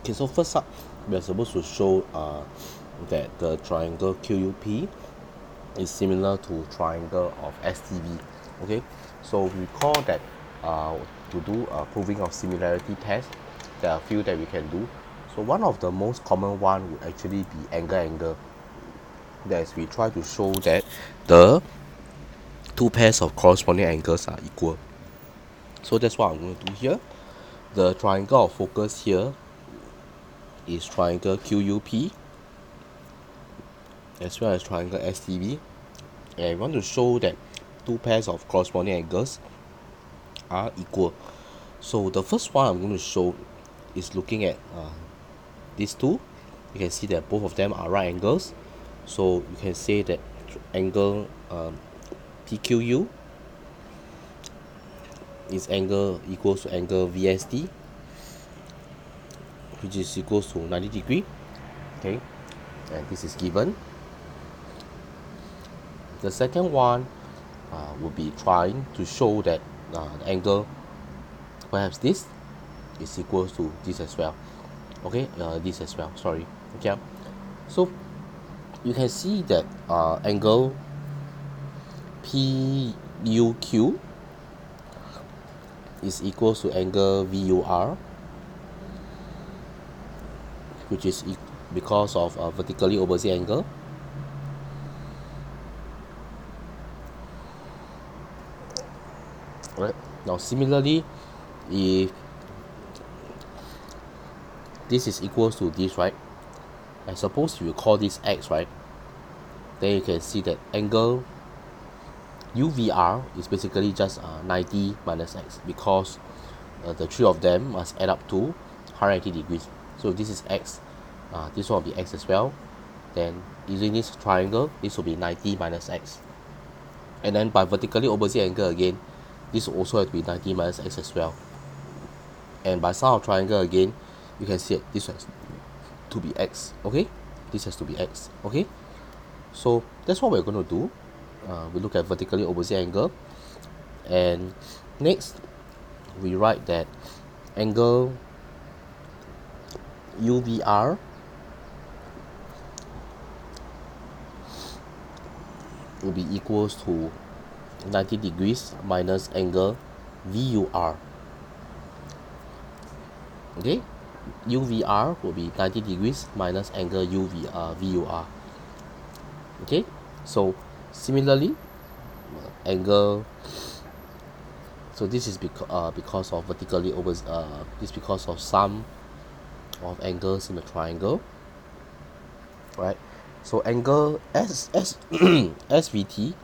Okay, so first up, we are supposed to show that the triangle QUP is similar to triangle of STV. Okay, so recall that to do a proving of similarity test, there are a few that we can do. So one of the most common one would actually be angle. That's we try to show that the two pairs of corresponding angles are equal. So that's what I'm going to do here. The triangle of focus here is triangle QUP as well as triangle STV, and I want to show that two pairs of corresponding angles are equal. So the first one I'm going to show is looking at these two. You can see that both of them are right angles, so you can say that angle PQU is angle equals to angle VSD, which is equals to 90 degree. Okay, and this is given. The second one will be trying to show that the angle, perhaps this is equals to this as well. Okay, this as well, sorry. Okay, so you can see that angle PUQ is equals to angle VUR, which is because of a vertically opposite angle. Right, now similarly, if this is equals to this, right, I suppose you call this X, right, then you can see that angle UVR is basically just 90 minus X, because the three of them must add up to 180 degrees. So this is X, this one will be X as well. Then using this triangle, this will be 90 minus X. And then by vertically opposite angle again, this will also have to be 90 minus X as well. And by sum of triangle again, you can see it, this has to be X, okay? This has to be X, okay? So that's what we're going to do. We look at vertically opposite angle, and next we write that angle UVR will be equals to 90 degrees minus angle VUR. Okay, UVR will be 90 degrees minus angle VUR. Okay, so similarly, angle, so this is because of vertically over this because of sum of angles in the triangle, right? So angle SVT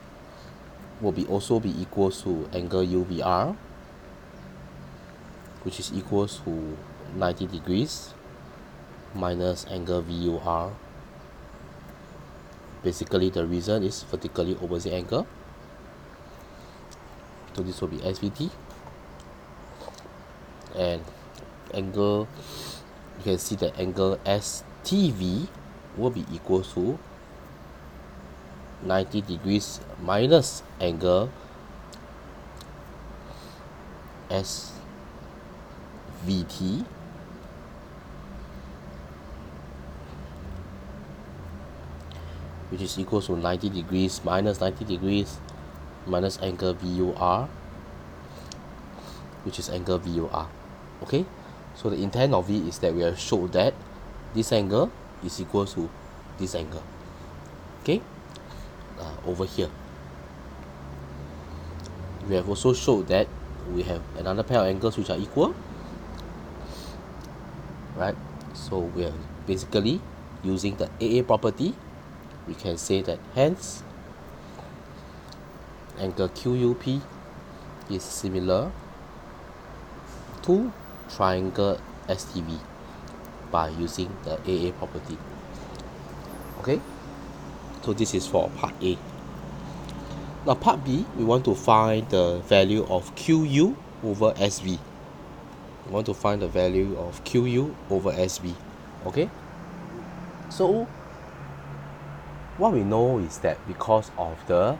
will be also be equals to angle UVR, which is equals to 90 degrees minus angle VUR. Basically the reason is vertically opposite angle, so this will be SVT. And angle, you can see that angle STV will be equal to 90 degrees minus angle SVT, which is equal to 90 degrees minus 90 degrees minus angle VUR, which is angle VUR. Okay, so the intent of it is that we have showed that this angle is equal to this angle. Okay, over here we have also showed that we have another pair of angles which are equal, right? So we are basically using the AA property. We can say that hence angle QUP is similar to triangle STV by using the AA property. Okay, so this is for part A. Now part B, we want to find the value of QU over SV. We want to find the value of QU over SV. Okay, so what we know is that because of the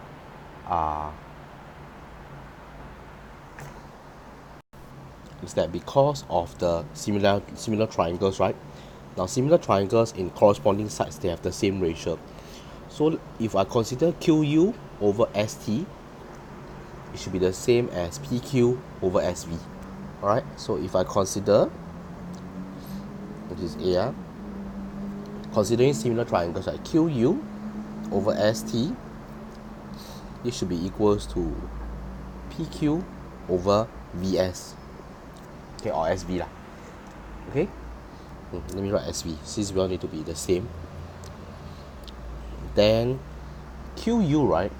is that because of the similar triangles, right? Now similar triangles in corresponding sides, they have the same ratio. So if I consider QU over ST, it should be the same as PQ over SV. Alright, so if I consider, which is A, considering similar triangles like QU over ST, it should be equals to PQ over VS, okay, or SV lah. Okay, let me write SV since we all need to be the same. Then QU, right,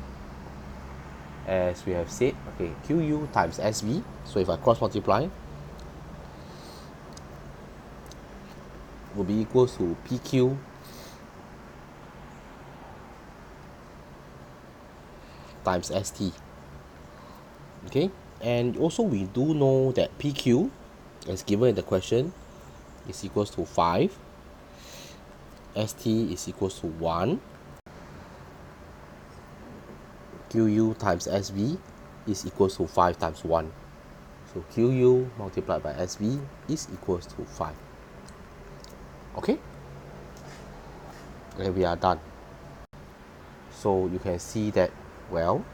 as we have said, okay, QU times SV. So if I cross multiply, will be equals to PQ times ST. Okay, and also we do know that PQ, as given in the question, is equals to 5, ST is equals to 1, QU times SV is equals to 5 times 1. So QU multiplied by SV is equals to 5. Okay, and we are done. So you can see that, well,